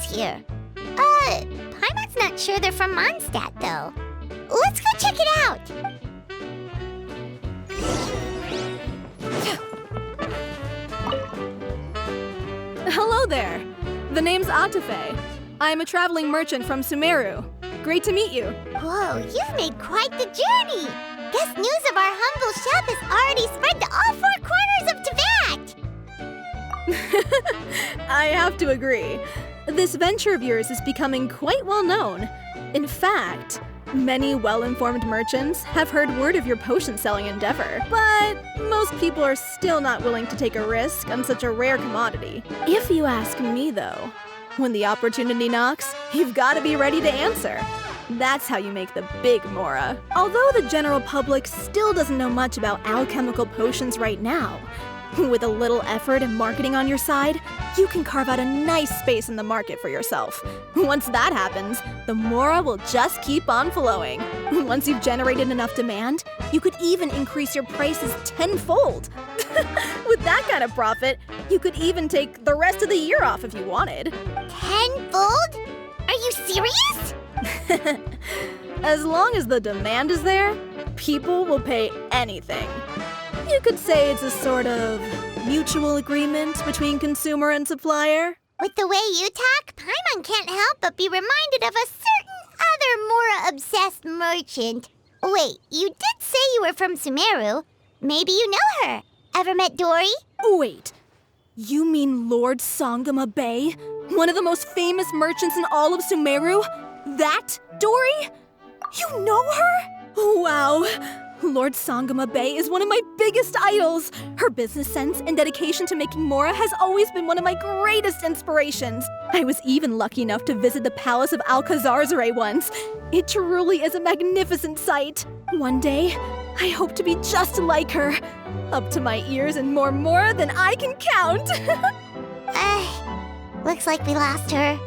is here. Paimon's not sure they're from Mondstadt, though. Let's go check it out. Hello there. The name's Atafe. I'm a traveling merchant from Sumeru. Great to meet you. Whoa, you've made quite the journey. Guess news of our humble shop has already spread to all four corners of Teyvat. I have to agree. This venture of yours is becoming quite well known. In fact, many well-informed merchants have heard word of your potion-selling endeavor, but most people are still not willing to take a risk on such a rare commodity. If you ask me, though, when the opportunity knocks, you've got to be ready to answer. That's how you make the big Mora. Although the general public still doesn't know much about alchemical potions right now, with a little effort and marketing on your side, you can carve out a nice space in the market for yourself. Once that happens, the Mora will just keep on flowing. Once you've generated enough demand, you could even increase your prices tenfold. With that kind of profit, you could even take the rest of the year off if you wanted. Tenfold? Are you serious? As long as the demand is there, people will pay anything. You could say it's a sort of mutual agreement between consumer and supplier. With the way you talk, Paimon can't help but be reminded of a certain other Mora-obsessed merchant. Wait, you did say you were from Sumeru. Maybe you know her. Ever met Dory? Wait, you mean Lord Sangama Bay? One of the most famous merchants in all of Sumeru? That Dory? You know her? Wow. Lord Sangama Bay is one of my biggest idols. Her business sense and dedication to making Mora has always been one of my greatest inspirations. I was even lucky enough to visit the Palace of Alcazarzare once. It truly is a magnificent sight. One day, I hope to be just like her. Up to my ears in more Mora than I can count. Looks like we lost her.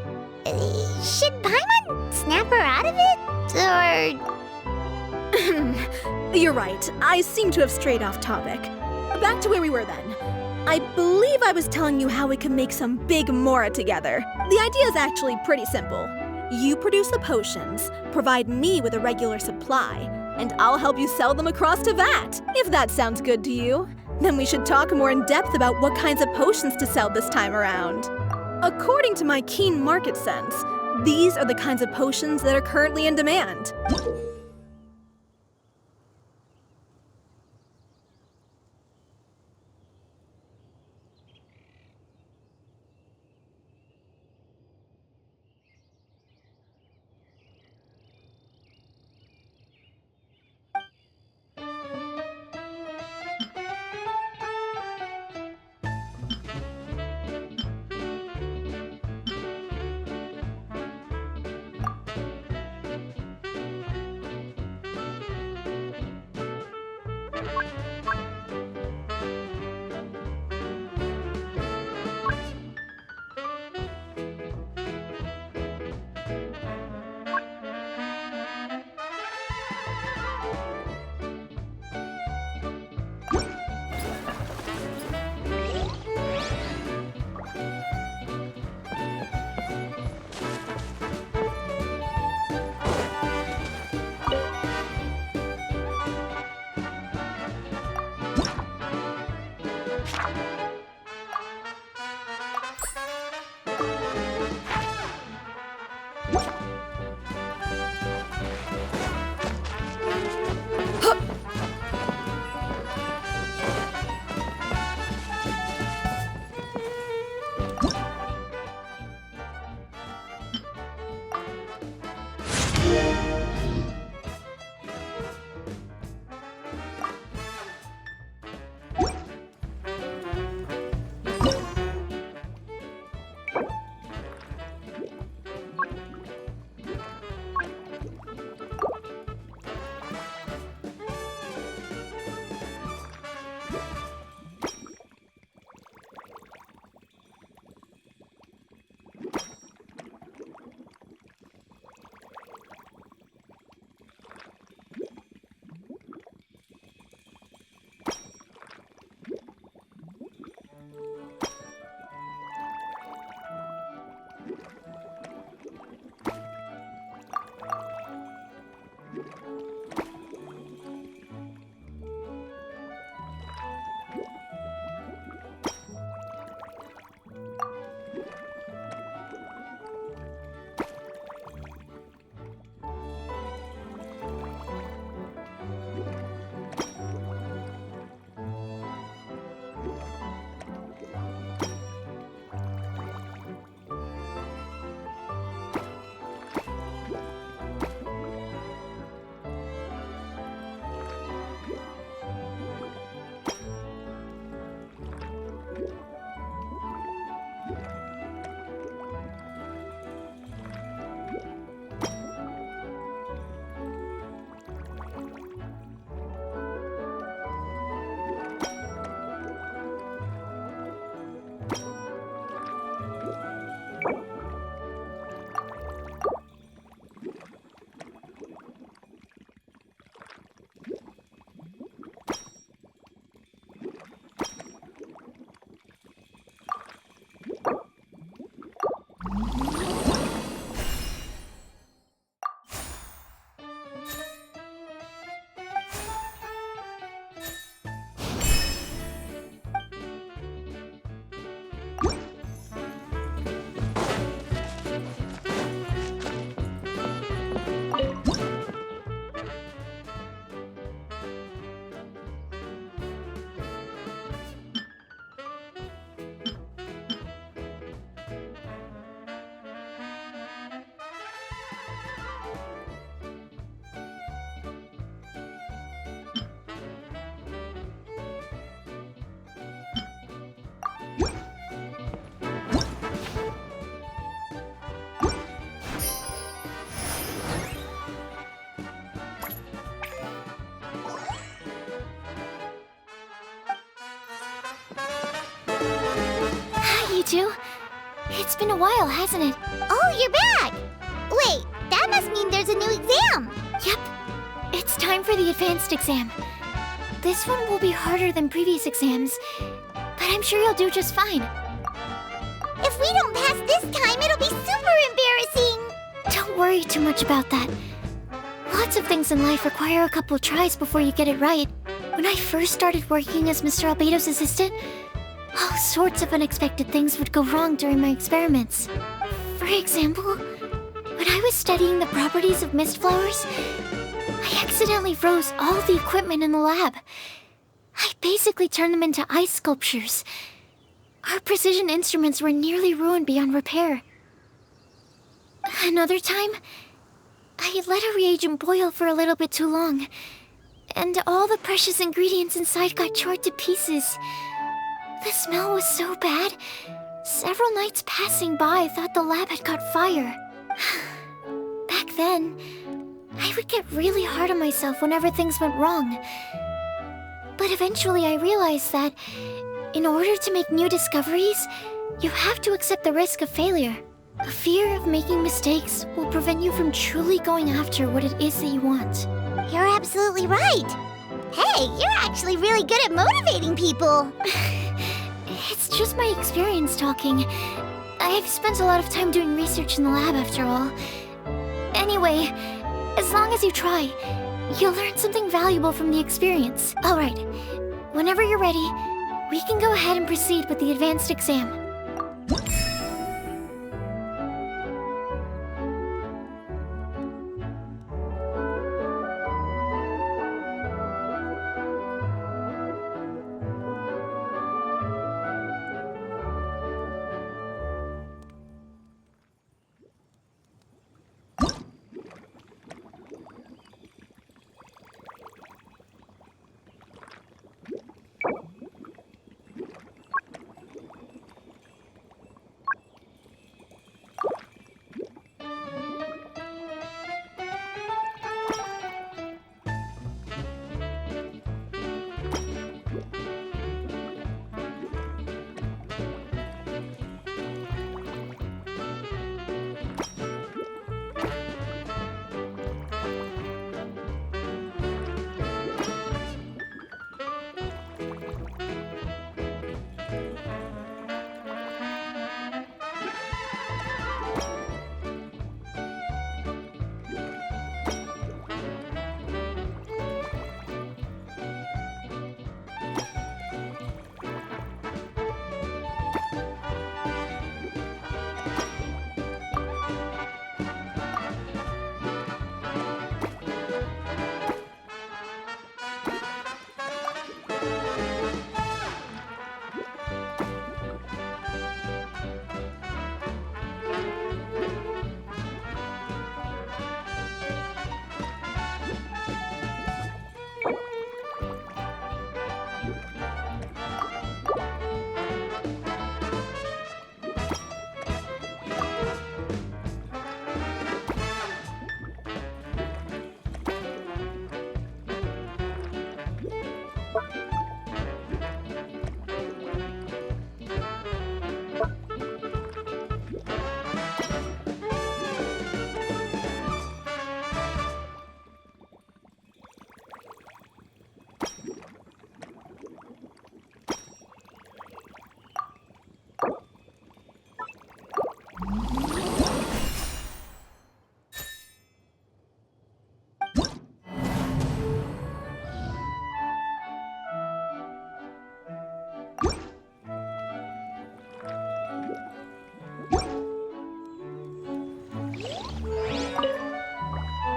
Should Paimon snap her out of it? Or... You're right. I seem to have strayed off topic. Back to where we were then. I believe I was telling you how we can make some big Mora together. The idea is actually pretty simple. You produce the potions, provide me with a regular supply, and I'll help you sell them across Teyvat. If that sounds good to you, then we should talk more in depth about what kinds of potions to sell this time around. According to my keen market sense, these are the kinds of potions that are currently in demand. two. It's been a while, hasn't it? Oh, you're back! Wait, that must mean there's a new exam! Yep. It's time for the advanced exam. This one will be harder than previous exams, but I'm sure you'll do just fine. If we don't pass this time, it'll be super embarrassing! Don't worry too much about that. Lots of things in life require a couple tries before you get it right. When I first started working as Mr. Albeido's assistant, all sorts of unexpected things would go wrong during my experiments. For example, when I was studying the properties of mist flowers, I accidentally froze all the equipment in the lab. I basically turned them into ice sculptures. Our precision instruments were nearly ruined beyond repair. Another time, I let a reagent boil for a little bit too long, and all the precious ingredients inside got charred to pieces. The smell was so bad, several nights passing by thought the lab had caught fire. Back then, I would get really hard on myself whenever things went wrong. But eventually I realized that in order to make new discoveries, you have to accept the risk of failure. A fear of making mistakes will prevent you from truly going after what it is that you want. You're absolutely right! Hey, you're actually really good at motivating people! It's just my experience talking. I've spent a lot of time doing research in the lab after all. Anyway, as long as you try, you'll learn something valuable from the experience. Alright, whenever you're ready, we can go ahead and proceed with the advanced exam.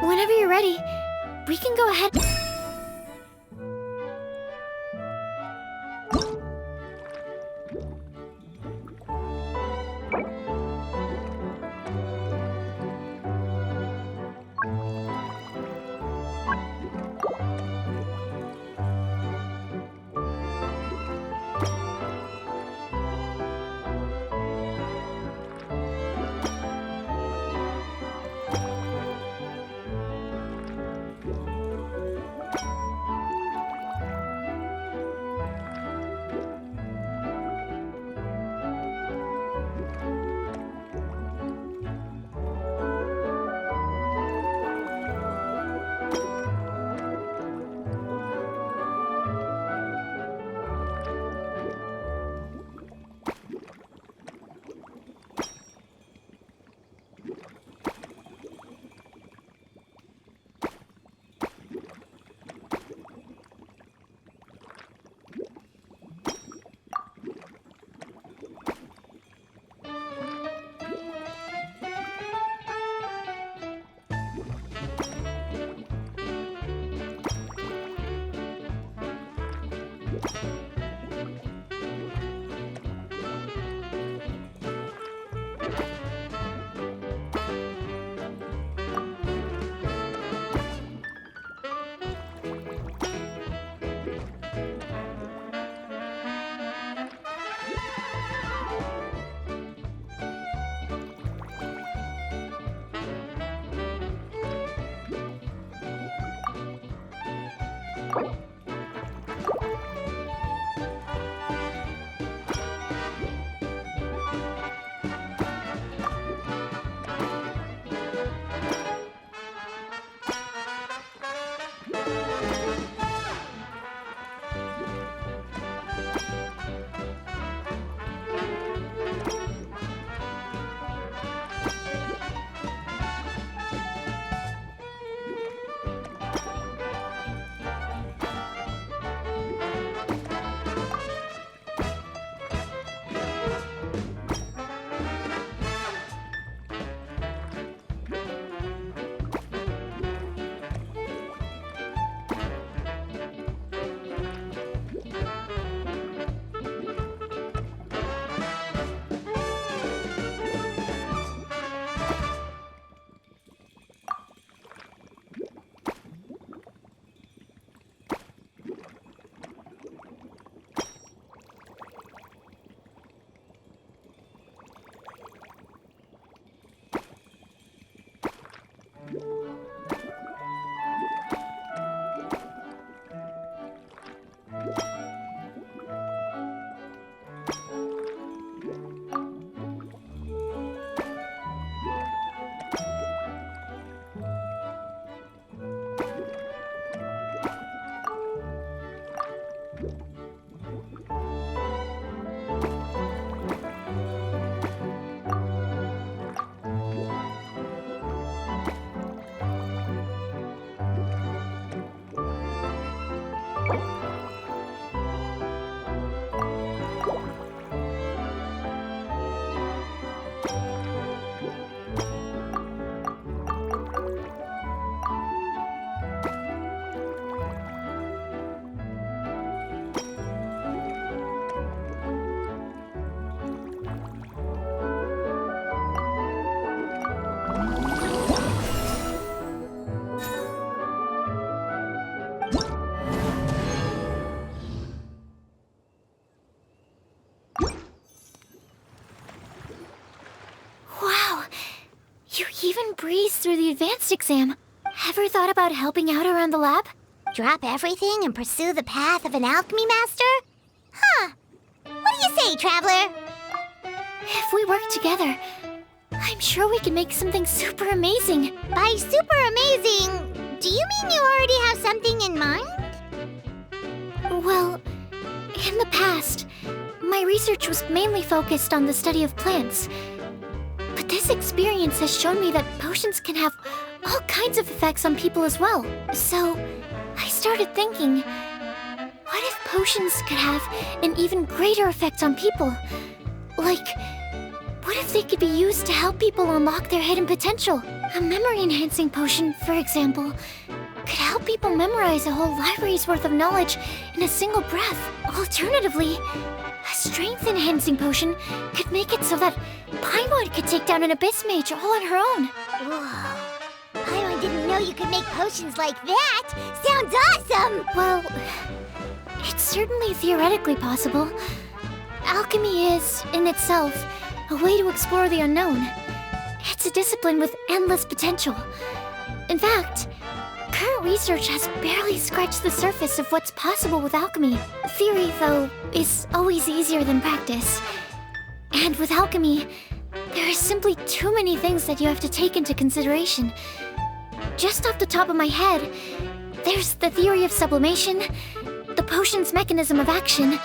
Whenever you're ready, we can go ahead. breeze through the advanced exam. Ever thought about helping out around the lab? Drop everything and pursue the path of an alchemy master? Huh. What do you say, Traveler? If we work together, I'm sure we can make something super amazing. By super amazing, do you mean you already have something in mind? Well, in the past, my research was mainly focused on the study of plants. But this experience has shown me that potions can have all kinds of effects on people as well. So, I started thinking, what if potions could have an even greater effect on people? Like, what if they could be used to help people unlock their hidden potential? A memory-enhancing potion, for example, could help people memorize a whole library's worth of knowledge in a single breath. Alternatively, a strength-enhancing potion could make it so that Paimon could take down an Abyss Mage all on her own. Whoa. Paimon didn't know you could make potions like that. Sounds awesome! Well, it's certainly theoretically possible. Alchemy is, in itself, a way to explore the unknown. It's a discipline with endless potential. In fact, current research has barely scratched the surface of what's possible with alchemy. Theory, though, is always easier than practice. And with alchemy, there are simply too many things that you have to take into consideration. Just off the top of my head, there's the theory of sublimation, the potion's mechanism of action,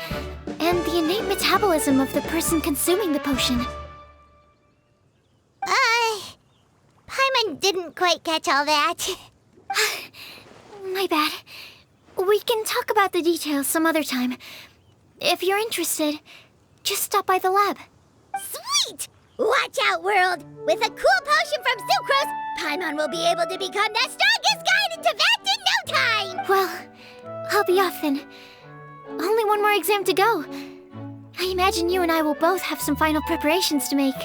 and the innate metabolism of the person consuming the potion. Paimon didn't quite catch all that. My bad. We can talk about the details some other time. If you're interested, just stop by the lab. Sweet! Watch out, world! With a cool potion from Sucrose, Paimon will be able to become the strongest guide in Tibet in no time! Well, I'll be off then. Only one more exam to go. I imagine you and I will both have some final preparations to make.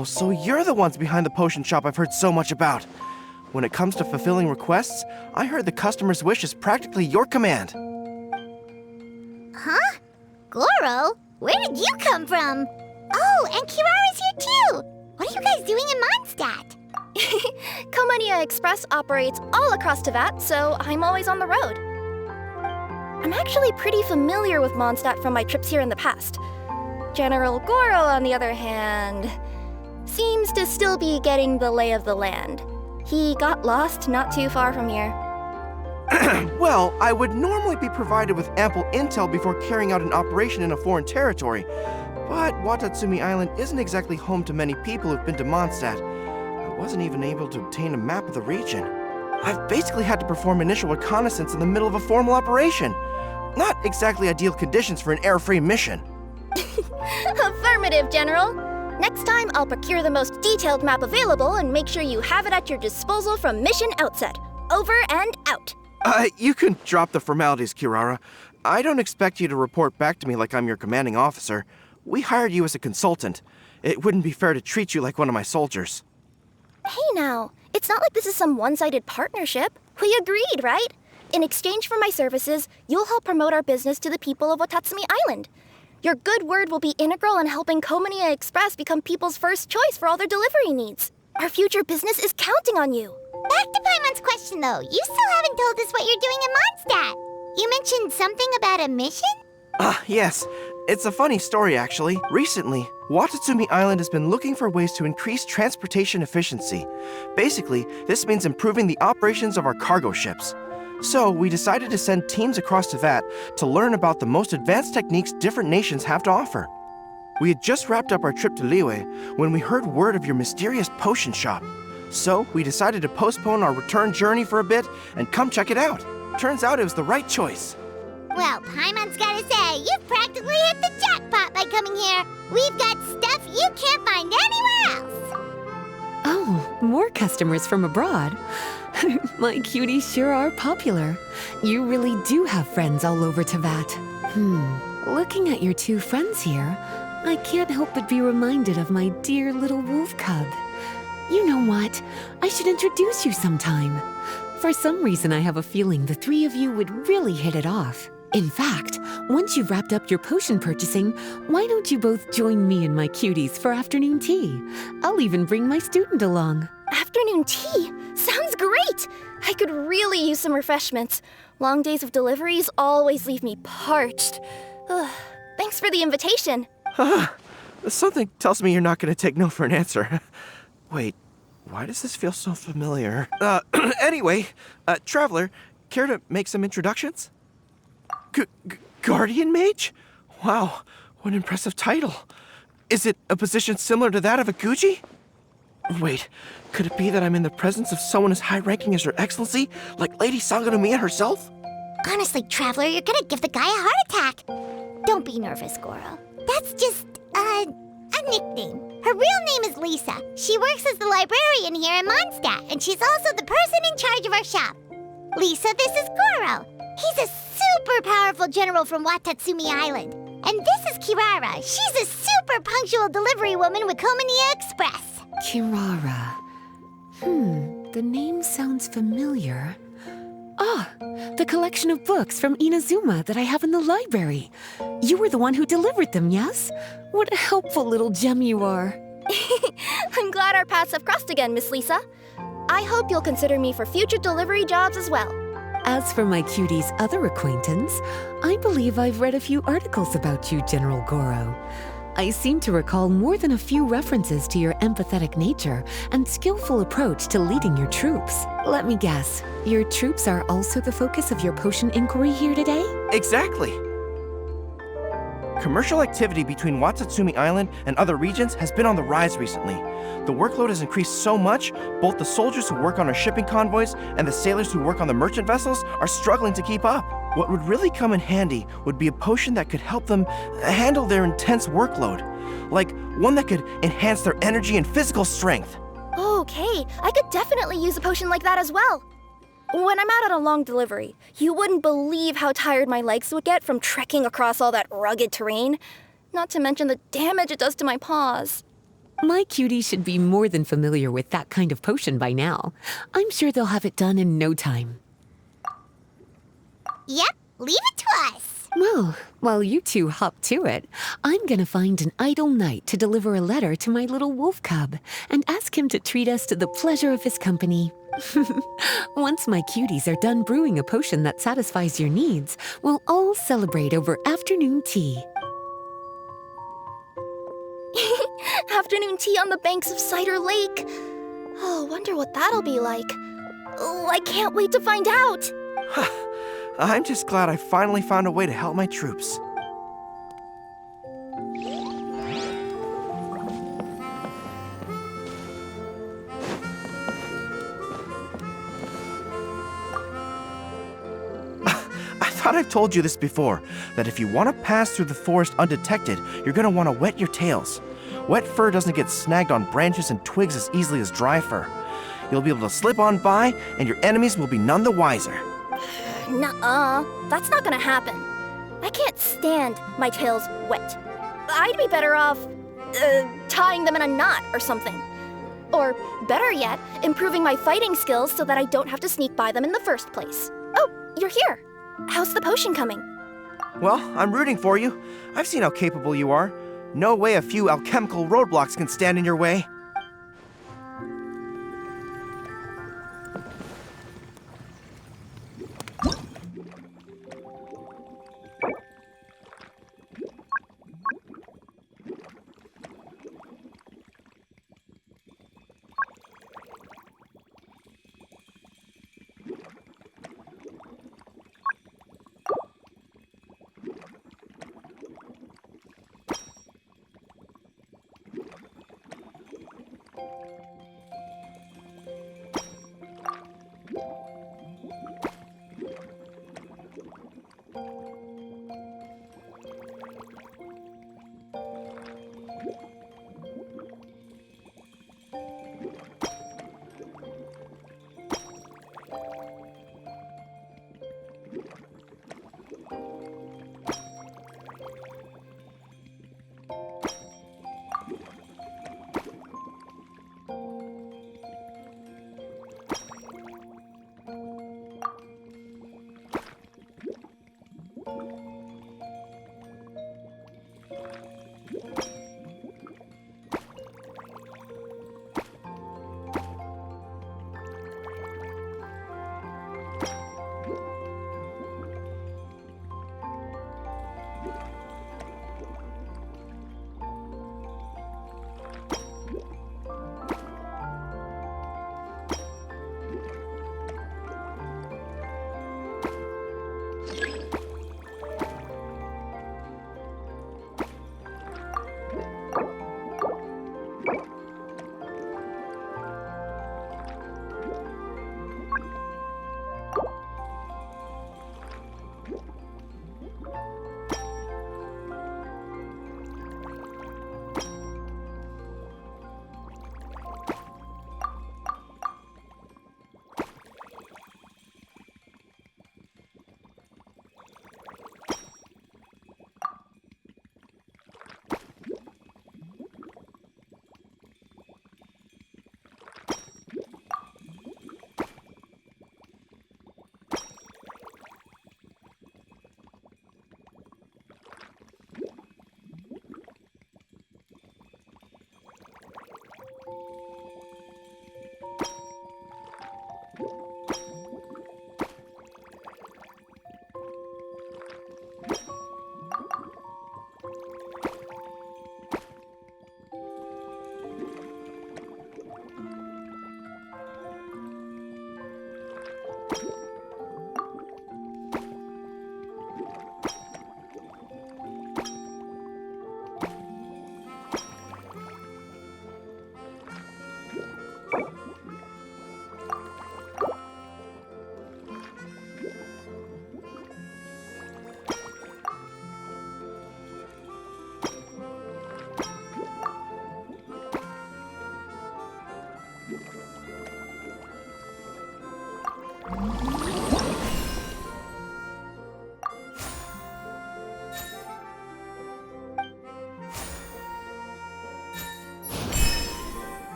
Oh, so you're the ones behind the potion shop I've heard so much about. When it comes to fulfilling requests, I heard the customer's wish is practically your command. Huh? Goro? Where did you come from? Oh, and Kirara's here too! What are you guys doing in Mondstadt? Comania Express operates all across Teyvat, so I'm always on the road. I'm actually pretty familiar with Mondstadt from my trips here in the past. General Goro, on the other hand, seems to still be getting the lay of the land. He got lost not too far from here. Well, I would normally be provided with ample intel before carrying out an operation in a foreign territory, but Watatsumi Island isn't exactly home to many people who've been to Mondstadt. I wasn't even able to obtain a map of the region. I've basically had to perform initial reconnaissance in the middle of a formal operation. Not exactly ideal conditions for an air-free mission. Affirmative, General. Next time, I'll procure the most detailed map available and make sure you have it at your disposal from mission outset. Over and out. You can drop the formalities, Kirara. I don't expect you to report back to me like I'm your commanding officer. We hired you as a consultant. It wouldn't be fair to treat you like one of my soldiers. Hey now, it's not like this is some one-sided partnership. We agreed, right? In exchange for my services, you'll help promote our business to the people of Watatsumi Island. Your good word will be integral in helping Comania Express become people's first choice for all their delivery needs. Our future business is counting on you. Back to Paimon's question though, you still haven't told us what you're doing in Mondstadt. You mentioned something about a mission? Yes. It's a funny story, actually. Recently, Watatsumi Island has been looking for ways to increase transportation efficiency. Basically, this means improving the operations of our cargo ships. So, we decided to send teams across Teyvat to learn about the most advanced techniques different nations have to offer. We had just wrapped up our trip to Liyue when we heard word of your mysterious potion shop. So, we decided to postpone our return journey for a bit and come check it out. Turns out it was the right choice. Well, Paimon's gotta say, you've practically hit the jackpot by coming here. We've got stuff you can't find anywhere else. Oh, more customers from abroad. My cuties sure are popular. You really do have friends all over Teyvat. Looking at your two friends here, I can't help but be reminded of my dear little wolf cub. You know what? I should introduce you sometime. For some reason, I have a feeling the three of you would really hit it off. In fact, once you've wrapped up your potion purchasing, why don't you both join me and my cuties for afternoon tea? I'll even bring my student along. Afternoon tea? Sounds great! I could really use some refreshments. Long days of deliveries always leave me parched. Ugh. Thanks for the invitation. Something tells me you're not going to take no for an answer. Wait, why does this feel so familiar? Anyway, Traveler, care to make some introductions? Guardian Mage? Wow, what an impressive title. Is it a position similar to that of a Guji? Wait, could it be that I'm in the presence of someone as high-ranking as Her Excellency, like Lady Sangonomiya herself? Honestly, Traveler, you're gonna give the guy a heart attack. Don't be nervous, Goro. That's just, a nickname. Her real name is Lisa. She works as the librarian here in Mondstadt, and she's also the person in charge of our shop. Lisa, this is Goro. He's a super powerful general from Watatsumi Island. And this is Kirara. She's a super punctual delivery woman with Comania Express. Kirara. The name sounds familiar. Ah, the collection of books from Inazuma that I have in the library. You were the one who delivered them, yes? What a helpful little gem you are. I'm glad our paths have crossed again, Miss Lisa. I hope you'll consider me for future delivery jobs as well. As for my cutie's other acquaintance, I believe I've read a few articles about you, General Goro. I seem to recall more than a few references to your empathetic nature and skillful approach to leading your troops. Let me guess, your troops are also the focus of your potion inquiry here today? Exactly. Commercial activity between Watatsumi Island and other regions has been on the rise recently. The workload has increased so much, both the soldiers who work on our shipping convoys and the sailors who work on the merchant vessels are struggling to keep up. What would really come in handy would be a potion that could help them handle their intense workload. Like one that could enhance their energy and physical strength. Okay, I could definitely use a potion like that as well. When I'm out on a long delivery, you wouldn't believe how tired my legs would get from trekking across all that rugged terrain. Not to mention the damage it does to my paws. My cuties should be more than familiar with that kind of potion by now. I'm sure they'll have it done in no time. Yep, leave it to us. Well, while you two hop to it, I'm gonna find an idle knight to deliver a letter to my little wolf cub and ask him to treat us to the pleasure of his company. Once my cuties are done brewing a potion that satisfies your needs, we'll all celebrate over afternoon tea. Afternoon tea on the banks of Cider Lake. Oh, wonder what that'll be like. Oh, I can't wait to find out. I'm just glad I finally found a way to help my troops. I thought I've told you this before, that if you want to pass through the forest undetected, you're going to want to wet your tails. Wet fur doesn't get snagged on branches and twigs as easily as dry fur. You'll be able to slip on by, and your enemies will be none the wiser. Nuh-uh, that's not gonna happen. I can't stand my tails wet. I'd be better off, tying them in a knot or something. Or, better yet, improving my fighting skills so that I don't have to sneak by them in the first place. Oh, you're here. How's the potion coming? Well, I'm rooting for you. I've seen how capable you are. No way a few alchemical roadblocks can stand in your way.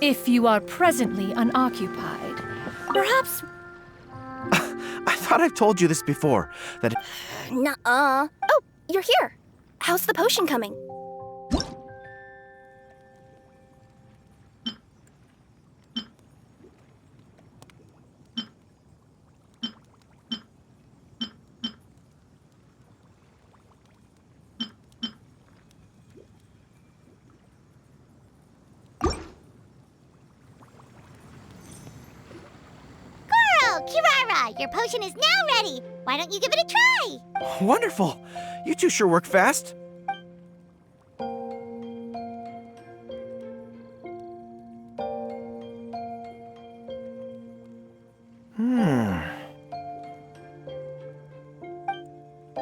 If you are presently unoccupied, perhaps... I thought I've told you this before, that... Nuh-uh. Oh, you're here. How's the potion coming? Kirara, your potion is now ready. Why don't you give it a try? Wonderful! You two sure work fast.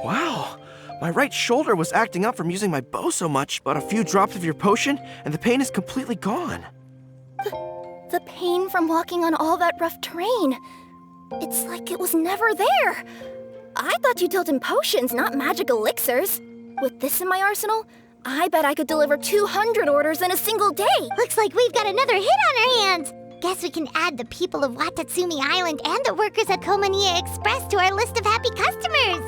Wow! My right shoulder was acting up from using my bow so much, but a few drops of your potion, and the pain is completely gone. The pain from walking on all that rough terrain. It's like it was never there. I thought you dealt in potions, not magic elixirs. With this in my arsenal, I bet I could deliver 200 orders in a single day. Looks like we've got another hit on our hands. Guess we can add the people of Watatsumi Island and the workers at Komania Express to our list of happy customers.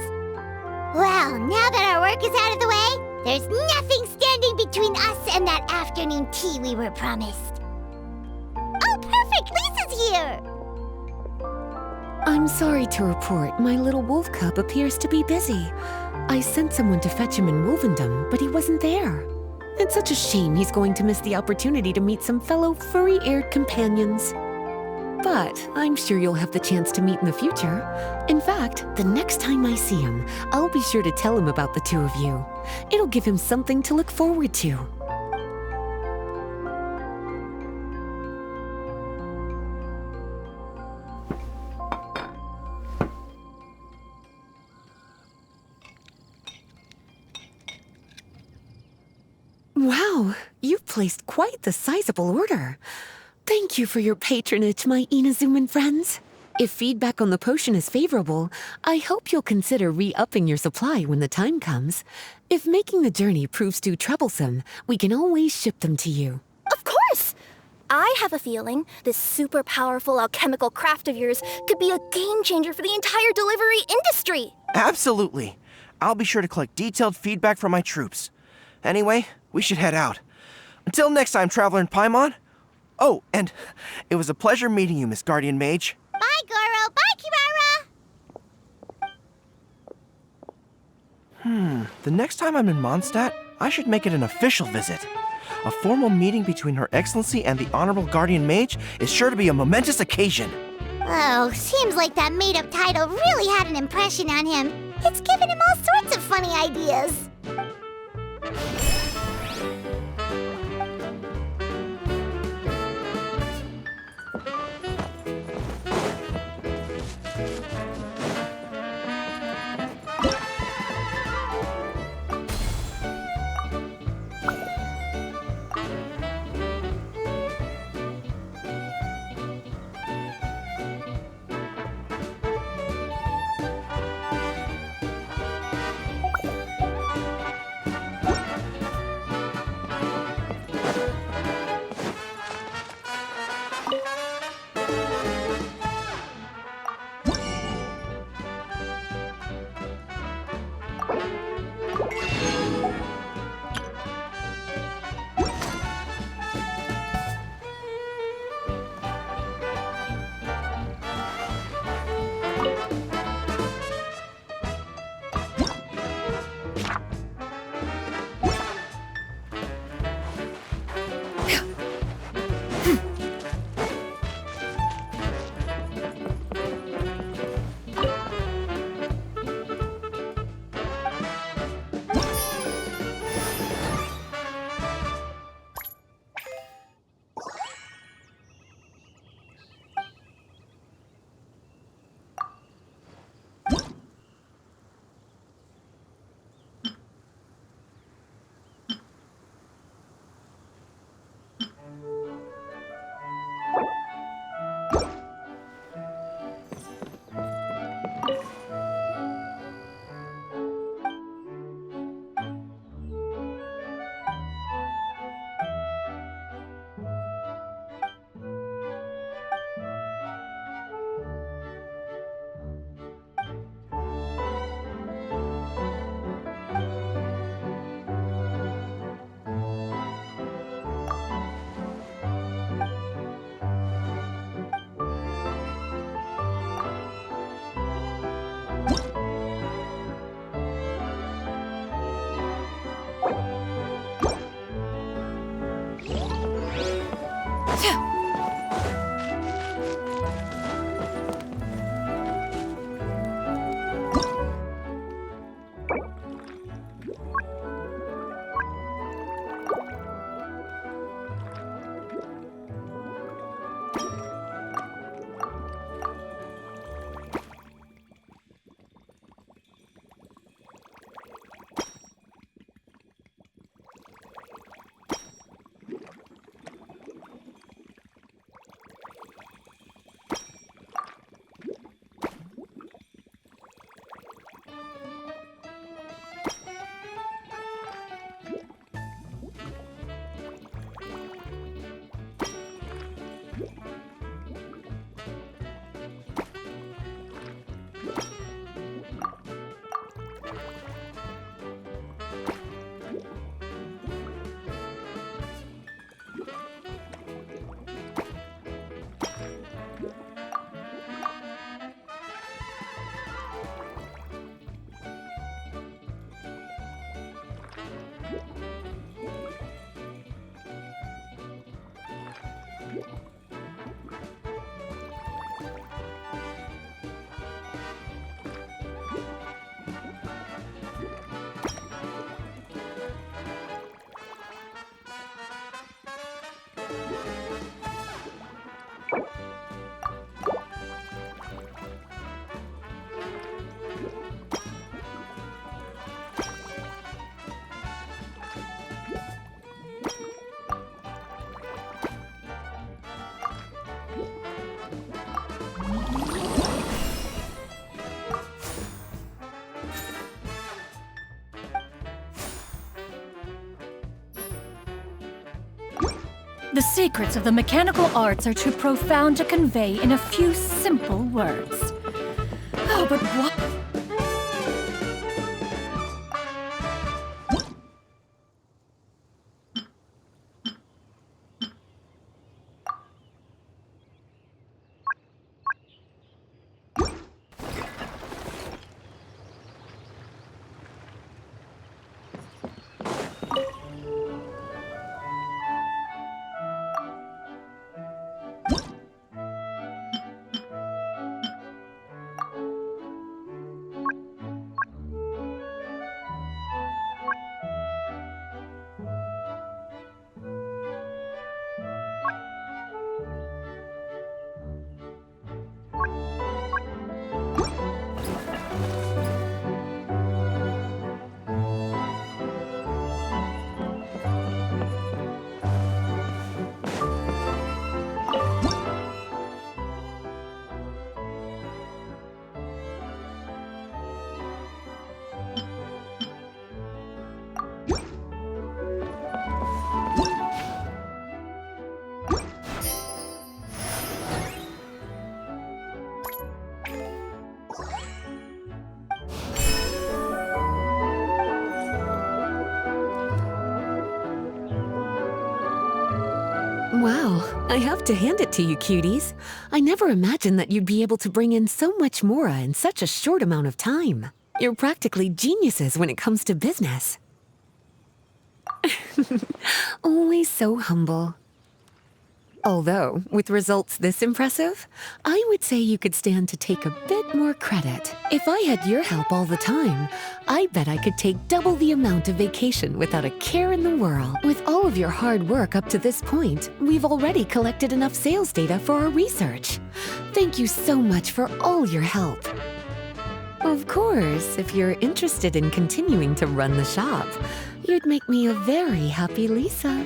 Well, now that our work is out of the way, there's nothing standing between us and that afternoon tea we were promised. Oh, perfect! Lisa's here! I'm sorry to report, my little wolf cub appears to be busy. I sent someone to fetch him in Wolvendom, but he wasn't there. It's such a shame he's going to miss the opportunity to meet some fellow furry-eared companions. But I'm sure you'll have the chance to meet in the future. In fact, the next time I see him, I'll be sure to tell him about the two of you. It'll give him something to look forward to. Wow, you've placed quite the sizable order. Thank you for your patronage, my Inazuman friends. If feedback on the potion is favorable, I hope you'll consider re-upping your supply when the time comes. If making the journey proves too troublesome, we can always ship them to you. Of course! I have a feeling this super powerful alchemical craft of yours could be a game changer for the entire delivery industry. Absolutely. I'll be sure to collect detailed feedback from my troops. Anyway, we should head out. Until next time, Traveler in Paimon. Oh, and it was a pleasure meeting you, Miss Guardian Mage. Bye, Goro. Bye, Kirara. The next time I'm in Mondstadt, I should make it an official visit. A formal meeting between Her Excellency and the Honorable Guardian Mage is sure to be a momentous occasion. Oh, seems like that made-up title really had an impression on him. It's given him all sorts of funny ideas. The secrets of the mechanical arts are too profound to convey in a few simple words. Oh, but what? Wow, I have to hand it to you, cuties. I never imagined that you'd be able to bring in so much mora in such a short amount of time. You're practically geniuses when it comes to business. Always so humble. Although, with results this impressive, I would say you could stand to take a bit more credit. If I had your help all the time, I bet I could take double the amount of vacation without a care in the world. With all of your hard work up to this point, we've already collected enough sales data for our research. Thank you so much for all your help. Of course, if you're interested in continuing to run the shop, you'd make me a very happy Lisa.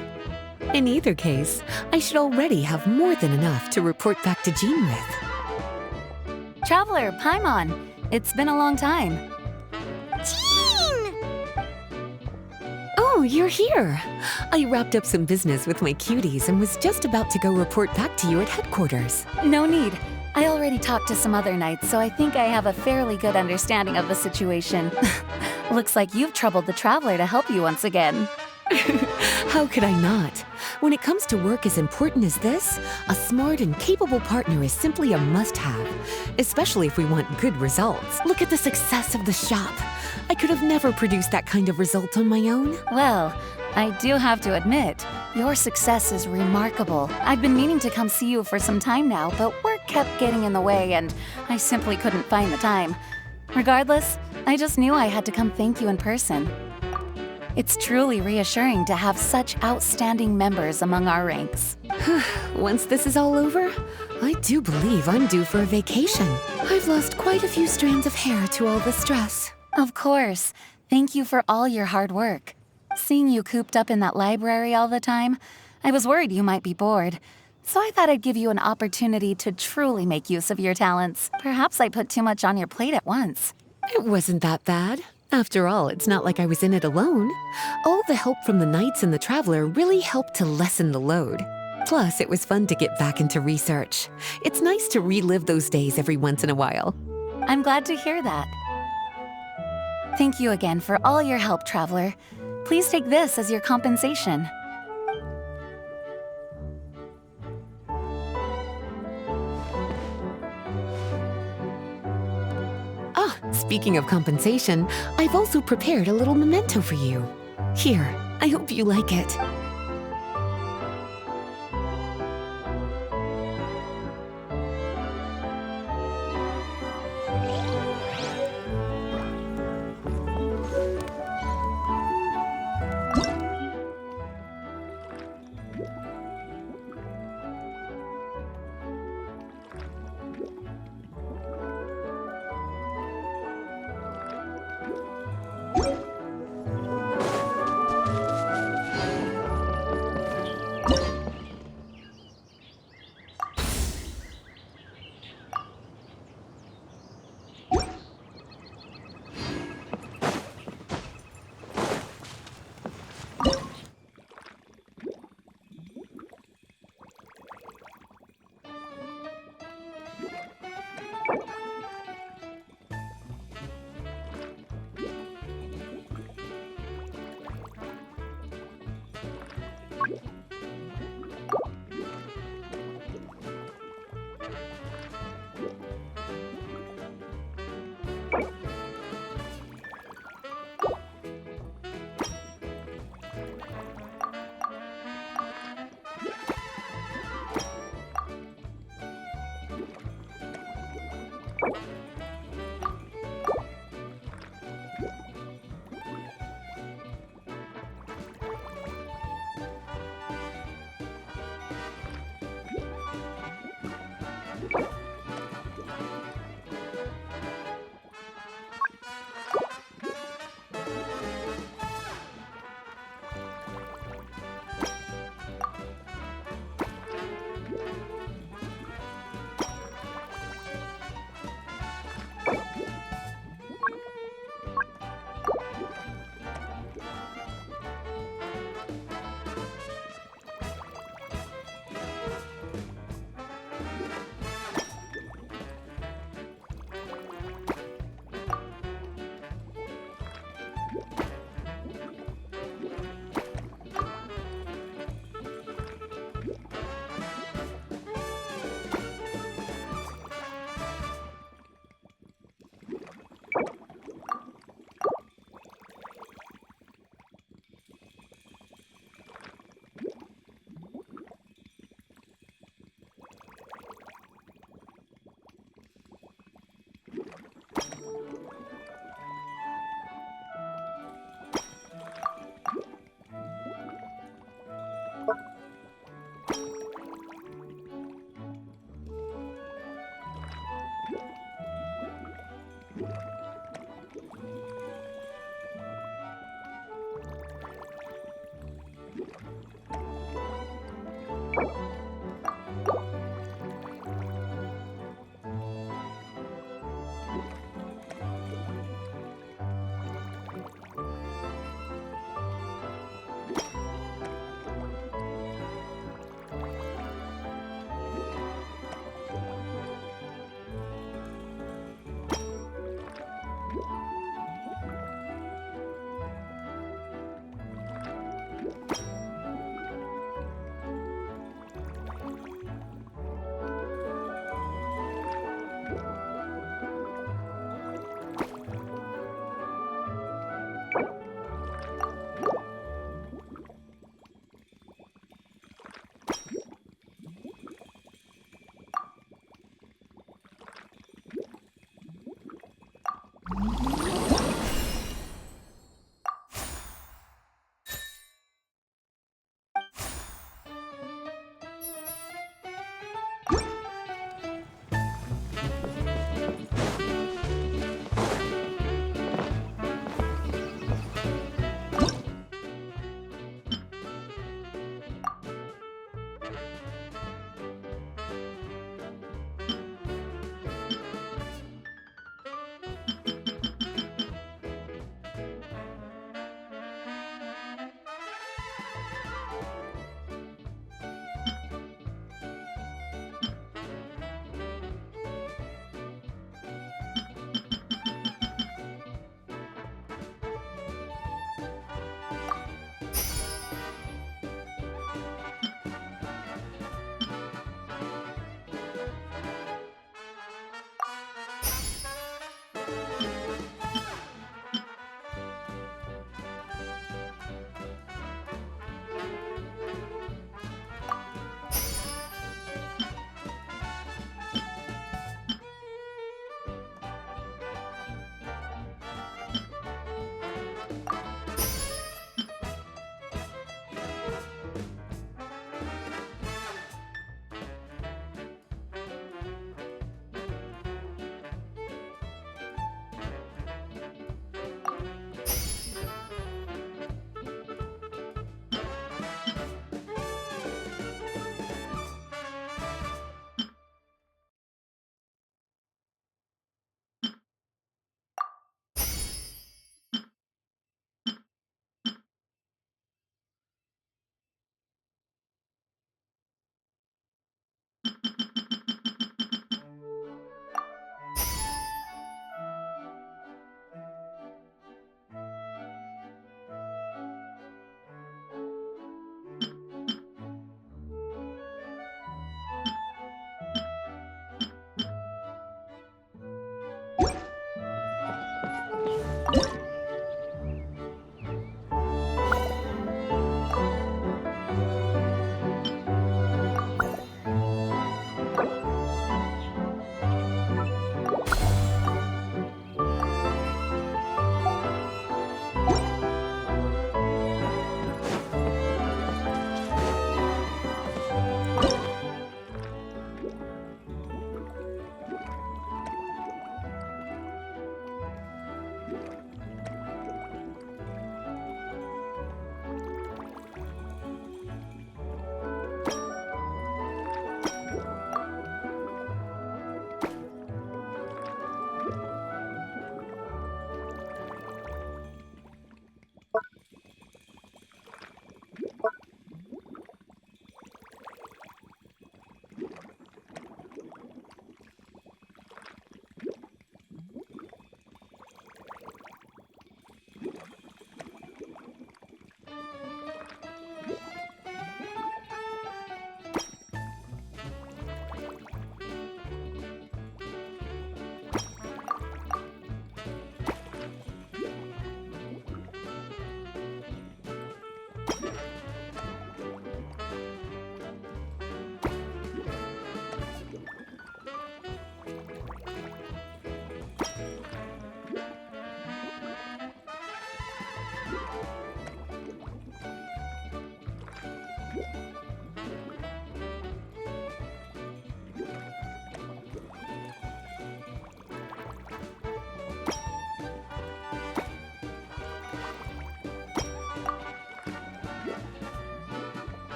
In either case, I should already have more than enough to report back to Jean with. Traveler, Paimon, it's been a long time. Jean! Oh, you're here. I wrapped up some business with my cuties and was just about to go report back to you at headquarters. No need. I already talked to some other knights, so I think I have a fairly good understanding of the situation. Looks like you've troubled the Traveler to help you once again. How could I not? When it comes to work as important as this, a smart and capable partner is simply a must-have, especially if we want good results. Look at the success of the shop. I could have never produced that kind of result on my own. Well, I do have to admit, Your success is remarkable. I've been meaning to come see you for some time now, but work kept getting in the way and I simply couldn't find the time. Regardless, I just knew I had to come thank you in person. It's truly reassuring to have such outstanding members among our ranks. Once this is all over, I do believe I'm due for a vacation. I've lost quite a few strands of hair to all the stress. Of course. Thank you for all your hard work. Seeing you cooped up in that library all the time, I was worried you might be bored. So I thought I'd give you an opportunity to truly make use of your talents. Perhaps I put too much on your plate at once. It wasn't that bad. After all, it's not like I was in it alone. All the help from the Knights and the Traveler really helped to lessen the load. Plus, it was fun to get back into research. It's nice to relive those days every once in a while. I'm glad to hear that. Thank you again for all your help, Traveler. Please take this as your compensation. Ah, speaking of compensation, I've also prepared a little memento for you. Here, I hope you like it.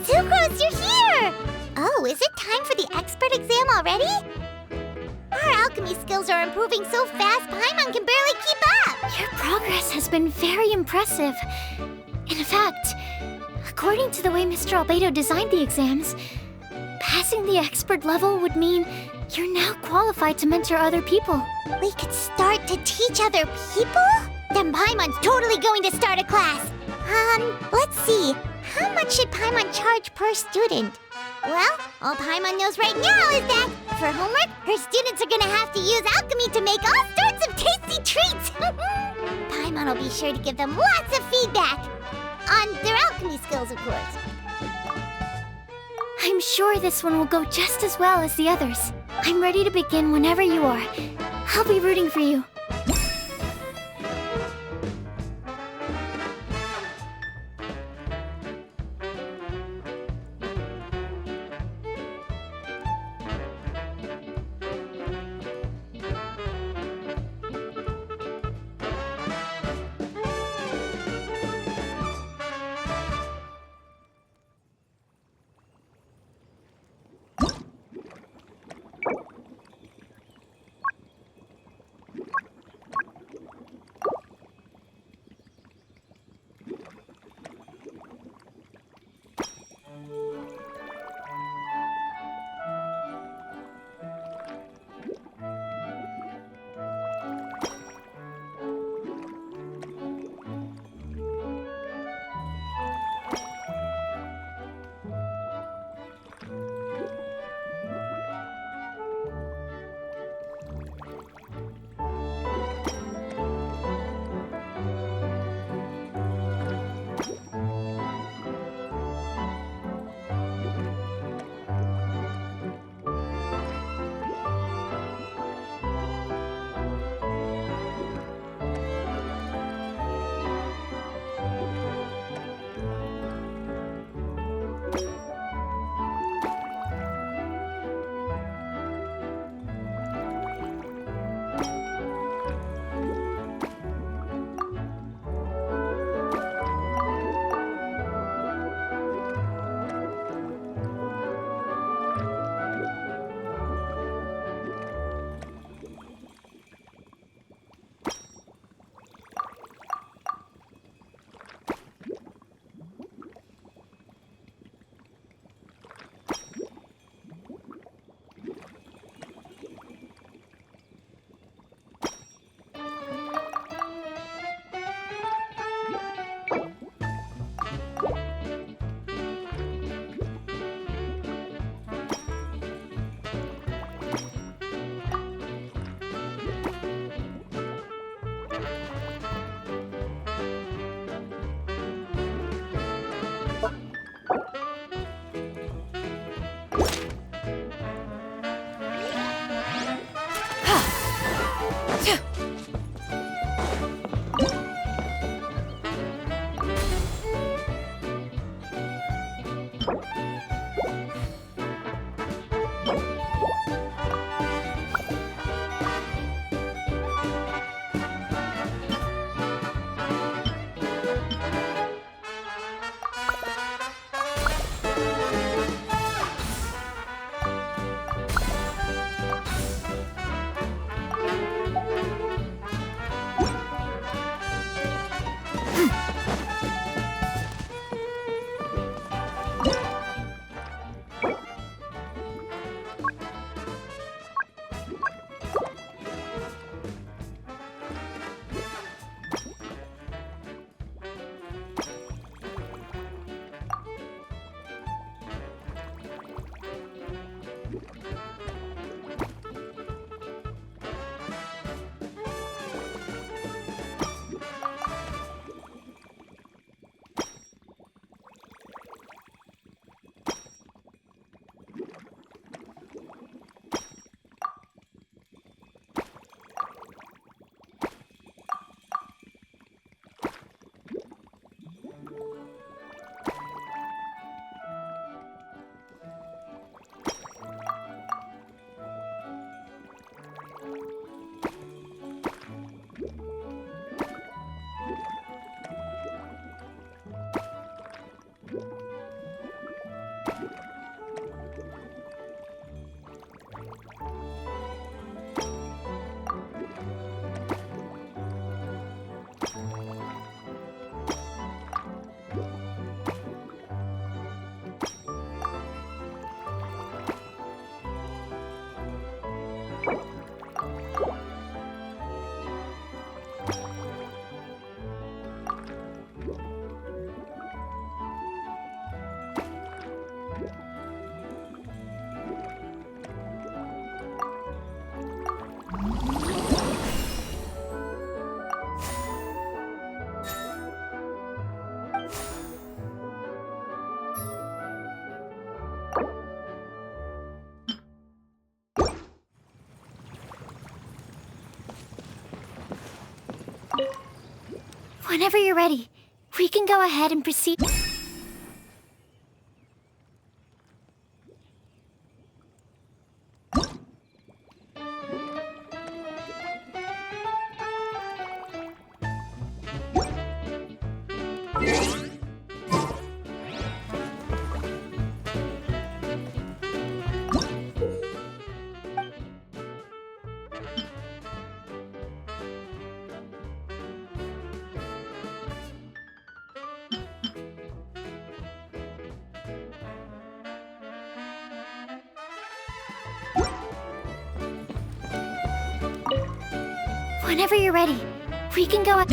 Sucrose, you're here! Oh, is it time for the expert exam already? Our alchemy skills are improving so fast, Paimon can barely keep up! Your progress has been very impressive. In fact, according to the way Mr. Beidou designed the exams, passing the expert level would mean you're now qualified to mentor other people. We could start to teach other people? Then Paimon's totally going to start a class! Let's see. How much should Paimon charge per student? Well, all Paimon knows right now is that, for homework, her students are gonna have to use alchemy to make all sorts of tasty treats! Paimon will be sure to give them lots of feedback! On their alchemy skills, of course. I'm sure this one will go just as well as the others. I'm ready to begin whenever you are. I'll be rooting for you. Whenever you're ready, we can go ahead and proceed. Whenever you're ready, we can go.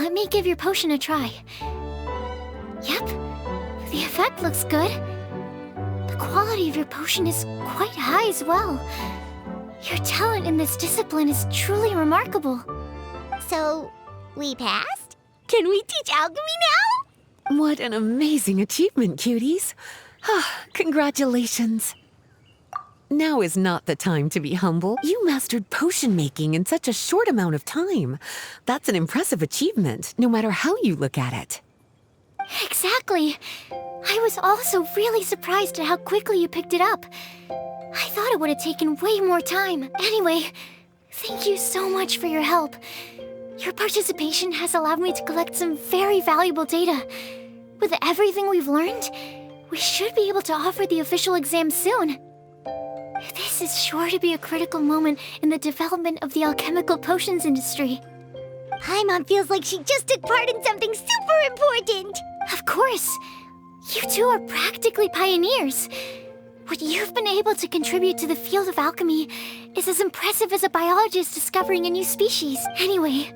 let me give your potion a try. Yep, the effect looks good. The quality of your potion is quite high as well. Your talent in this discipline is truly remarkable. So, we passed? Can we teach alchemy now? What an amazing achievement, cuties. Congratulations. Now is not the time to be humble. You mastered potion making in such a short amount of time. That's an impressive achievement, no matter how you look at it. Exactly. I was also really surprised at how quickly you picked it up. I thought it would have taken way more time. Anyway, thank you so much for your help. Your participation has allowed me to collect some very valuable data. With everything we've learned, we should be able to offer the official exam soon. This is sure to be a critical moment in the development of the alchemical potions industry. Paimon feels like she just took part in something super important. Of course. You two are practically pioneers. What you've been able to contribute to the field of alchemy is as impressive as a biologist discovering a new species. Anyway,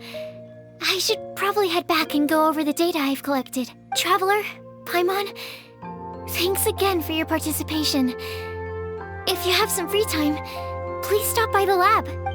I should probably head back and go over the data I've collected. Traveler, Paimon, thanks again for your participation. If you have some free time, please stop by the lab.